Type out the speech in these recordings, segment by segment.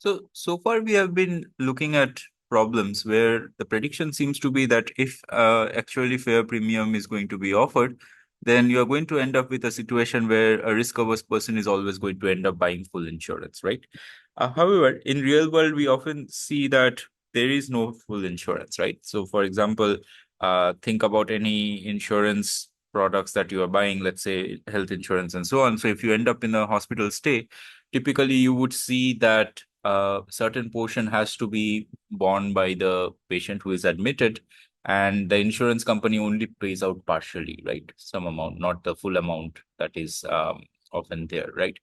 So far we have been looking at problems where the prediction seems to be that if actually fair premium is going to be offered, then you are going to end up with a situation where a risk-averse person is always going to end up buying full insurance, right? However, in real world, we often see that there is no full insurance, right? So, for example, think about any insurance products that you are buying, let's say health insurance and so on. So, if you end up in a hospital stay, typically you would see that a certain portion has to be borne by the patient who is admitted, and the insurance company only pays out partially, right? Some amount, not the full amount that is often there, right?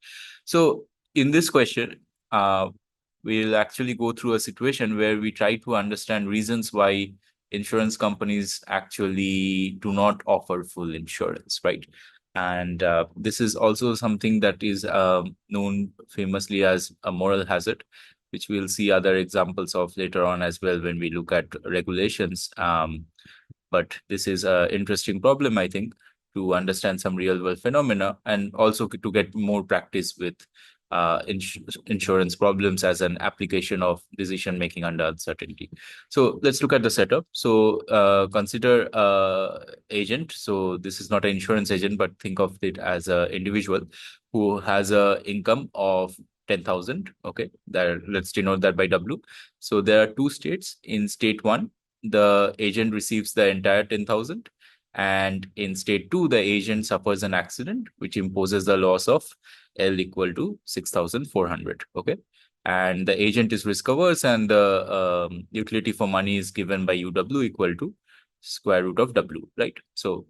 So in this question, we'll actually go through a situation where we try to understand reasons why insurance companies actually do not offer full insurance, right? And this is also something that is known famously as a moral hazard, which we'll see other examples of later on as well when we look at regulations. But this is an interesting problem, I think, to understand some real world phenomena and also to get more practice with insurance problems as an application of decision making under uncertainty. So let's look at the setup. So consider agent. So this is not an insurance agent, but think of it as an individual who has a income of 10,000. Okay, that let's denote that by W. So there are two states. In state one, the agent receives the entire 10,000. And in state two, the agent suffers an accident, which imposes the loss of L equal to 6,400. Okay. And the agent is risk averse, and the utility for money is given by UW equal to square root of W, right? So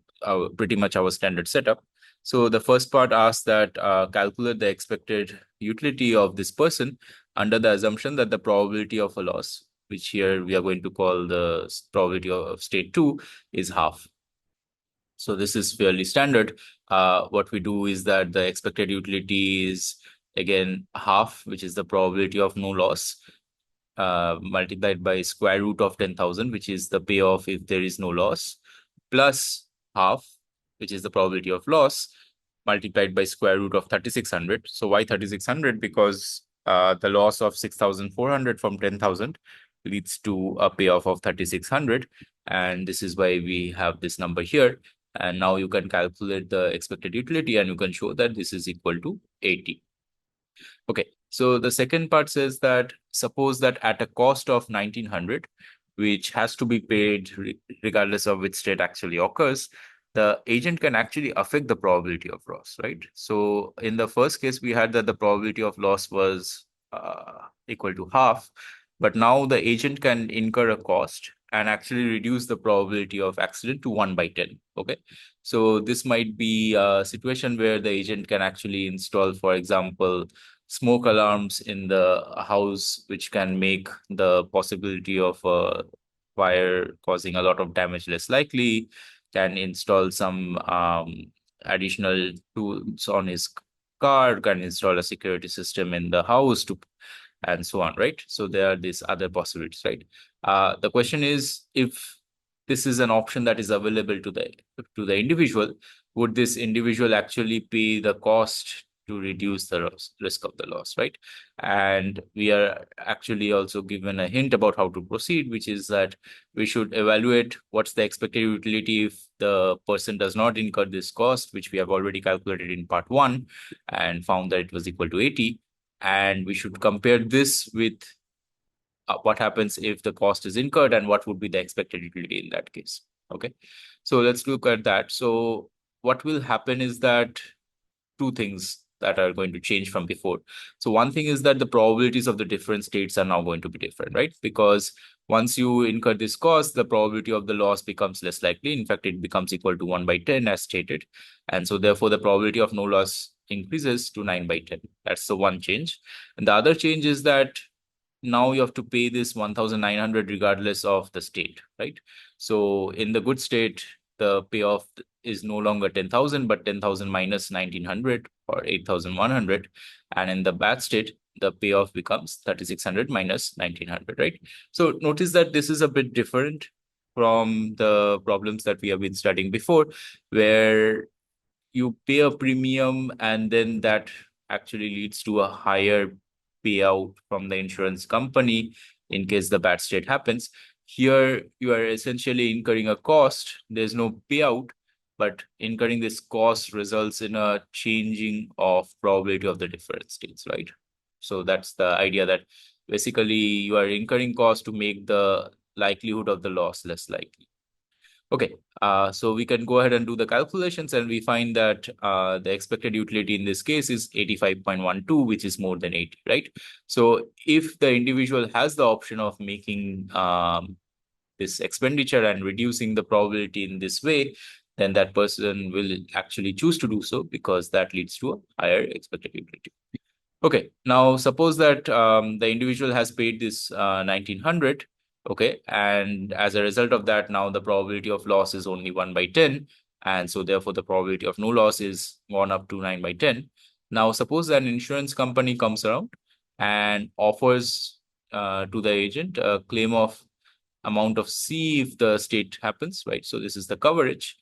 pretty much our standard setup. So the first part asks that calculate the expected utility of this person under the assumption that the probability of a loss, which here we are going to call the probability of state two, is half. So this is fairly standard. What we do is that the expected utility is again half, which is the probability of no loss, multiplied by square root of 10,000, which is the payoff if there is no loss, plus half, which is the probability of loss, multiplied by square root of 3,600. So why 3,600? Because the loss of 6,400 from 10,000 leads to a payoff of 3,600. And this is why we have this number here. And now you can calculate the expected utility and you can show that this is equal to 80. Okay, so the second part says that suppose that at a cost of 1,900, which has to be paid regardless of which state actually occurs, the agent can actually affect the probability of loss, right? So in the first case, we had that the probability of loss was equal to half, but now the agent can incur a cost and actually reduce the probability of accident to 1 by 10. Okay, so this might be a situation where the agent can actually install, for example, smoke alarms in the house, which can make the possibility of a fire causing a lot of damage less likely, can install some additional tools on his car, can install a security system in the house to and so on, right? So there are these other possibilities, right? The question is, if this is an option that is available to the individual, would this individual actually pay the cost to reduce the risk of the loss, right? And we are actually also given a hint about how to proceed, which is that we should evaluate what's the expected utility if the person does not incur this cost, which we have already calculated in part one and found that it was equal to 80. And we should compare this with what happens if the cost is incurred and what would be the expected utility in that case. Okay, so let's look at that. So what will happen is that two things that are going to change from before. So one thing is that the probabilities of the different states are now going to be different, right? Because once you incur this cost, the probability of the loss becomes less likely. In fact, it becomes equal to 1 by 10 as stated. And so therefore the probability of no loss increases to 9 by 10. That's the one change. And the other change is that now you have to pay this 1,900 regardless of the state, right? So in the good state, the payoff is no longer 10,000, but 10,000 minus 1,900 or 8,100. And in the bad state, the payoff becomes 3,600 minus 1,900, right? So notice that this is a bit different from the problems that we have been studying before, where you pay a premium and then that actually leads to a higher payout from the insurance company in case the bad state happens. Here, you are essentially incurring a cost. There's no payout, but incurring this cost results in a changing of probability of the different states, right? So that's the idea, that basically you are incurring cost to make the likelihood of the loss less likely. Okay, so we can go ahead and do the calculations, and we find that the expected utility in this case is 85.12, which is more than 80, right? So if the individual has the option of making this expenditure and reducing the probability in this way, then that person will actually choose to do so, because that leads to a higher expected utility. Okay, now suppose that the individual has paid this 1900, okay, and as a result of that, now the probability of loss is only 1/10, and so therefore the probability of no loss is gone up to 9/10. Now suppose that an insurance company comes around and offers to the agent a claim of amount of C if the state happens, right? So this is the coverage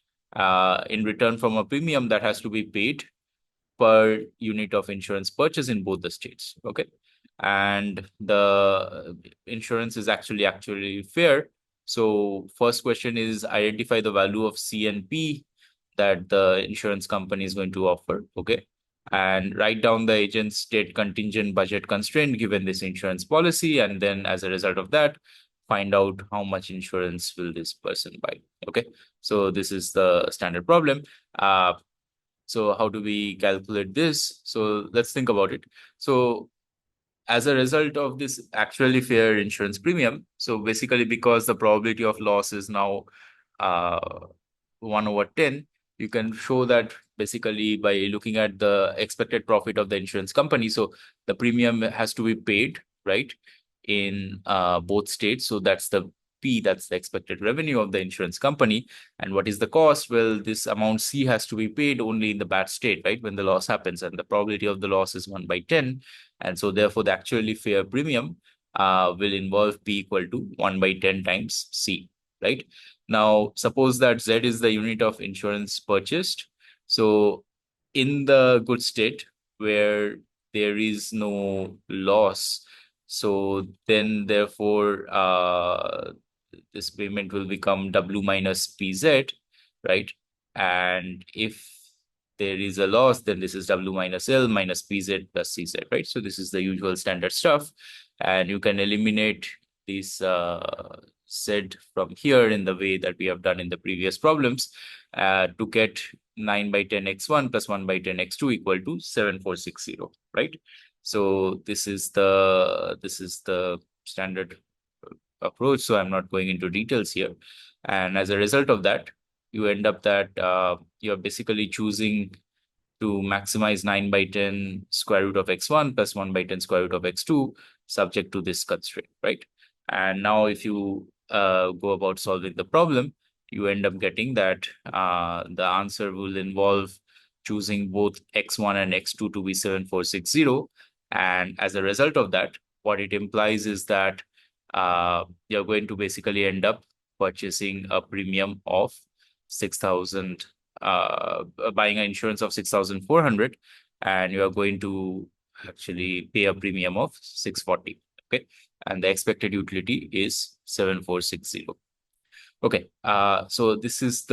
in return from a premium that has to be paid per unit of insurance purchase in both the states. Okay. And the insurance is actually fair. So first question is identify the value of C and P that the insurance company is going to offer. Okay. And write down the agent's state contingent budget constraint given this insurance policy. And then as a result of that, find out how much insurance will this person buy. Okay. So this is the standard problem. So how do we calculate this? So let's think about it. So as a result of this actually fair insurance premium, so basically because the probability of loss is now uh, 1/10, you can show that basically by looking at the expected profit of the insurance company. So the premium has to be paid, right, in both states. So that's the P, that's the expected revenue of the insurance company. And what is the cost? Well, this amount C has to be paid only in the bad state, right, when the loss happens. And the probability of the loss is 1/10. And so therefore the actually fair premium will involve P equal to 1/10 times C, right? Now, suppose that Z is the unit of insurance purchased. So in the good state where there is no loss, so then therefore this payment will become W minus PZ, right? And if there is a loss, then this is W minus L minus PZ plus CZ, right? So this is the usual standard stuff. And you can eliminate this Z from here in the way that we have done in the previous problems to get 9/10 x1 plus 1/10 x2 equal to 7460, right? So this is the standard approach. So I'm not going into details here. And as a result of that, you end up that you're basically choosing to maximize 9/10 square root of x1 plus 1/10 square root of x2 subject to this constraint, right? And now if you go about solving the problem, you end up getting that the answer will involve choosing both x1 and x2 to be 7460. And as a result of that, what it implies is that you're going to basically end up purchasing a premium of 6,000, buying an insurance of 6,400, and you are going to actually pay a premium of 640. Okay. And the expected utility is 7460. Okay. So this is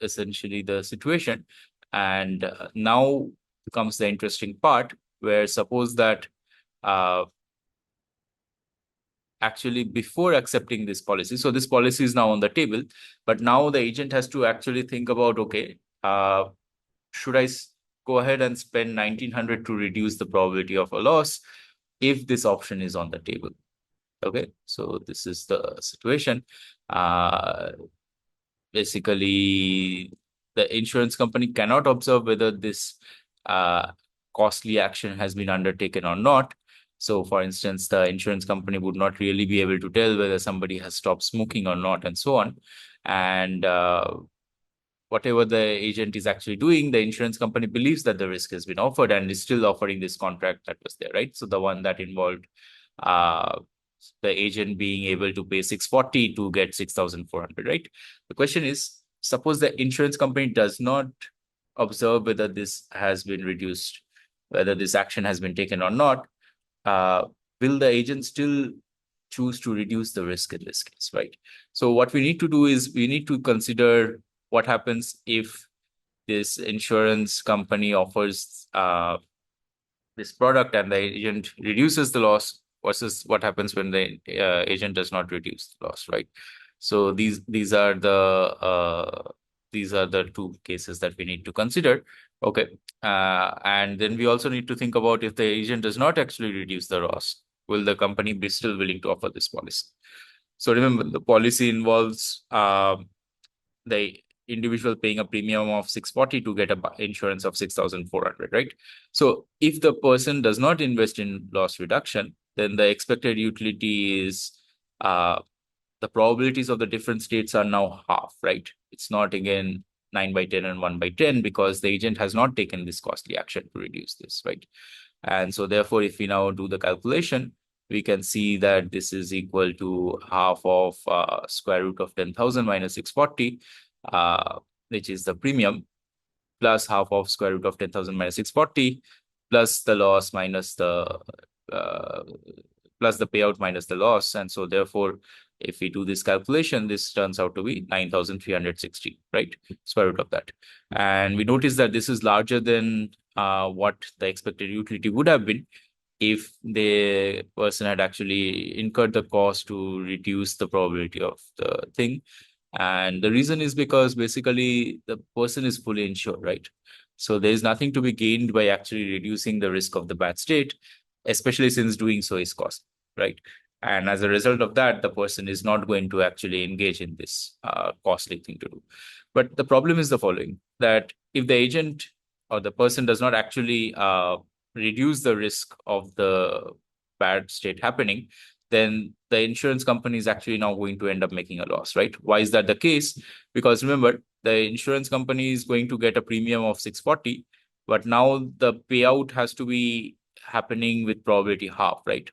essentially the situation. And now comes the interesting part, where suppose that actually before accepting this policy, so this policy is now on the table, but now the agent has to actually think about, okay, should I go ahead and spend 1900 to reduce the probability of a loss if this option is on the table? Okay, so this is the situation. Basically, the insurance company cannot observe whether this costly action has been undertaken or not. So, for instance, the insurance company would not really be able to tell whether somebody has stopped smoking or not, and so on. And whatever the agent is actually doing, the insurance company believes that the risk has been offered and is still offering this contract that was there, right? So the one that involved the agent being able to pay 640 to get 6,400, right? The question is, suppose the insurance company does not observe whether this has been reduced, whether this action has been taken or not. will the agent still choose to reduce the risk in this case, right? So what we need to do is we need to consider what happens if this insurance company offers this product and the agent reduces the loss versus what happens when the agent does not reduce the loss, right? So these are the two cases that we need to consider. Okay, and then we also need to think about if the agent does not actually reduce the loss, will the company be still willing to offer this policy? So remember, the policy involves the individual paying a premium of 640 to get a insurance of 6,400, right? So if the person does not invest in loss reduction, then the expected utility is the probabilities of the different states are now half, right? It's not again 9 by 10 and 1 by 10 because the agent has not taken this costly action to reduce this, right? And so therefore, if we now do the calculation, we can see that this is equal to half of square root of 10,000 minus 640, which is the premium, plus half of square root of 10,000 minus 640, plus the loss minus the plus the payout minus the loss. And so therefore, if we do this calculation, this turns out to be 9,360, right? Square root of that. And we notice that this is larger than what the expected utility would have been if the person had actually incurred the cost to reduce the probability of the thing. And the reason is because basically the person is fully insured, right? So there is nothing to be gained by actually reducing the risk of the bad state, especially since doing so is costly, right? And as a result of that, the person is not going to actually engage in this costly thing to do. But the problem is the following, that if the agent or the person does not actually reduce the risk of the bad state happening, then the insurance company is actually now going to end up making a loss, right? Why is that the case? Because remember, the insurance company is going to get a premium of 640, but now the payout has to be happening with probability half, right?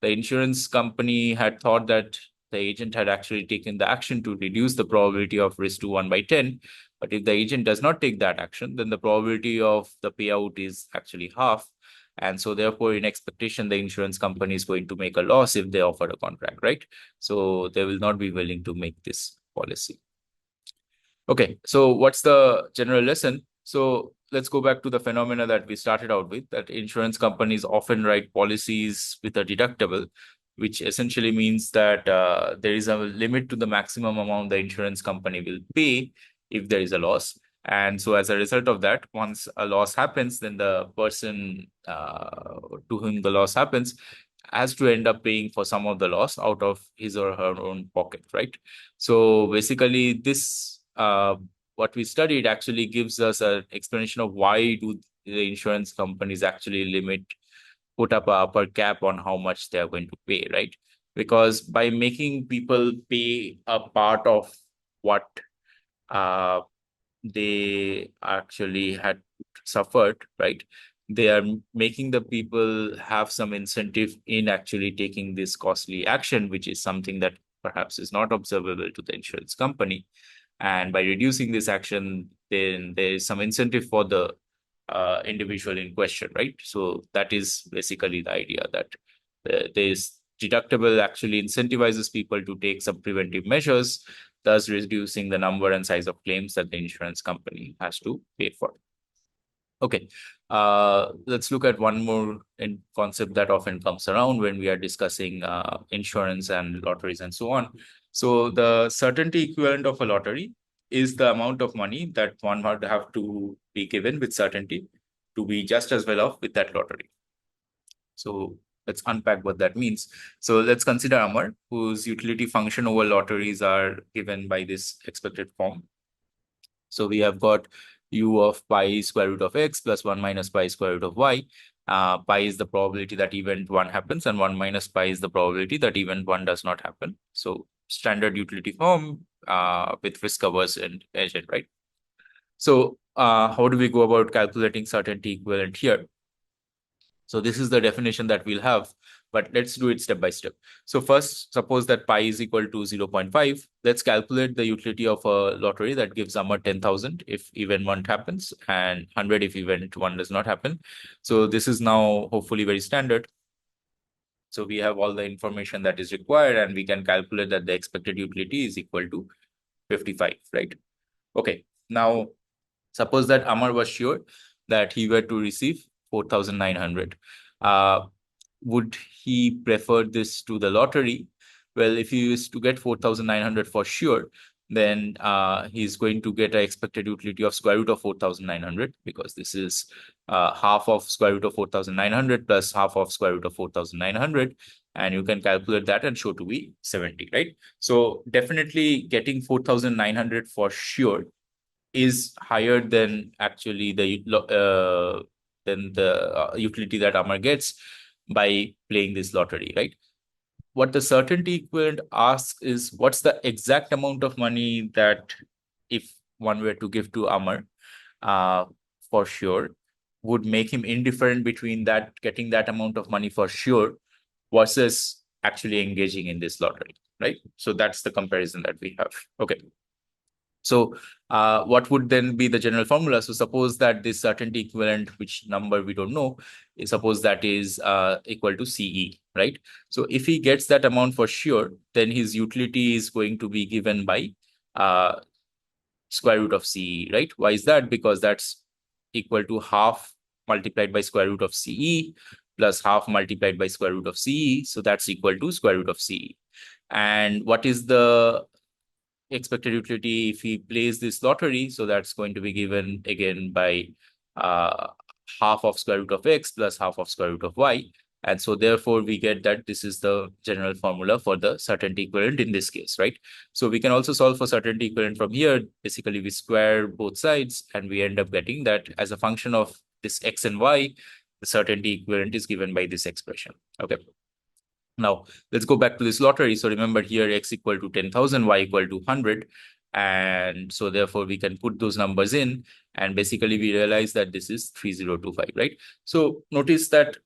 The insurance company had thought that the agent had actually taken the action to reduce the probability of risk to 1 by 10. But if the agent does not take that action, then the probability of the payout is actually half. And so therefore, in expectation, the insurance company is going to make a loss if they offer a contract, right? So they will not be willing to make this policy. Okay, so what's the general lesson? So let's go back to the phenomena that we started out with, that insurance companies often write policies with a deductible, which essentially means that there is a limit to the maximum amount the insurance company will pay if there is a loss. And so as a result of that, once a loss happens, then the person to whom the loss happens has to end up paying for some of the loss out of his or her own pocket, right? So basically, this what we studied actually gives us an explanation of why do the insurance companies actually put up a upper cap on how much they are going to pay, right? Because by making people pay a part of what uh, they actually had suffered, right? They are making the people have some incentive in actually taking this costly action, which is something that perhaps is not observable to the insurance company. And by reducing this action, then there is some incentive for the individual in question, right? So that is basically the idea that this deductible actually incentivizes people to take some preventive measures, thus reducing the number and size of claims that the insurance company has to pay for. Okay, let's look at one more concept that often comes around when we are discussing insurance and lotteries and so on. So the certainty equivalent of a lottery is the amount of money that one would have to be given with certainty to be just as well off with that lottery. So let's unpack what that means. So let's consider Amar, whose utility function over lotteries are given by this expected form. So we have got u of pi square root of x plus 1 minus pi square root of y. Pi is the probability that event 1 happens, and 1 minus pi is the probability that event 1 does not happen. So standard utility form with risk averse and agent, right? So how do we go about calculating certainty equivalent here? So this is the definition that we'll have, but let's do it step by step. So first, suppose that pi is equal to 0.5. Let's calculate the utility of a lottery that gives Amar 10,000 if event 1 happens and 100 if event 1 does not happen. So this is now hopefully very standard. So we have all the information that is required, and we can calculate that the expected utility is equal to 55, right? Okay. Now, suppose that Amar was sure that he were to receive 4,900. Would he prefer this to the lottery? Well, if he is to get 4,900 for sure, then he's going to get an expected utility of square root of 4,900, because this is half of square root of 4,900 plus half of square root of 4,900. And you can calculate that and show to be 70, right? So definitely getting 4,900 for sure is higher than actually the utility that Amar gets by playing this lottery, right? What the certainty equivalent asks is, what's the exact amount of money that if one were to give to Amar uh, for sure would make him indifferent between that getting that amount of money for sure versus actually engaging in this lottery, right? So that's the comparison that we have. Okay. So what would then be the general formula? So suppose that this certainty equivalent, which number we don't know, suppose that is equal to CE, right? So if he gets that amount for sure, then his utility is going to be given by square root of CE, right? Why is that? Because that's equal to half multiplied by square root of CE plus half multiplied by square root of CE. So that's equal to square root of CE. And what is the expected utility if he plays this lottery? So that's going to be given again by half of square root of x plus half of square root of y. And so therefore we get that this is the general formula for the certainty equivalent in this case, right? So we can also solve for certainty equivalent from here. Basically, we square both sides and we end up getting that as a function of this x and y, the certainty equivalent is given by this expression. Okay. Now, let's go back to this lottery. So remember here, x equal to 10,000, y equal to 100. And so therefore, we can put those numbers in. And basically, we realize that this is 3025, right? So notice that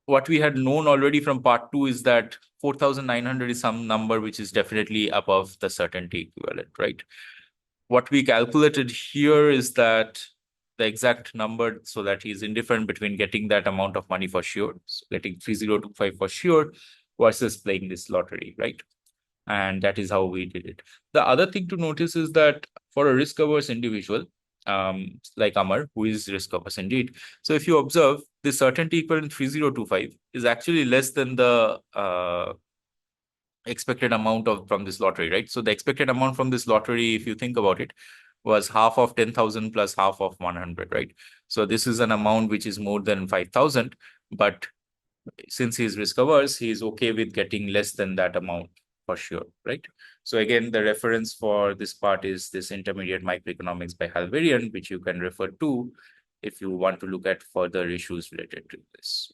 what we had known already from part 2 is that 4,900 is some number which is definitely above the certainty equivalent, right? What we calculated here is that the exact number, so that he's indifferent between getting that amount of money for sure, so getting 3025 for sure versus playing this lottery, right? And that is how we did it. The other thing to notice is that for a risk-averse individual, like Amar, who is risk-averse indeed. So if you observe, the certainty equivalent 3025 is actually less than the expected amount of from this lottery, right? So the expected amount from this lottery, if you think about it, was half of 10,000 plus half of 100, right? So this is an amount which is more than 5,000, but since he's risk averse, he's okay with getting less than that amount for sure, right? So again, the reference for this part is this Intermediate Microeconomics by Halverian, which you can refer to if you want to look at further issues related to this.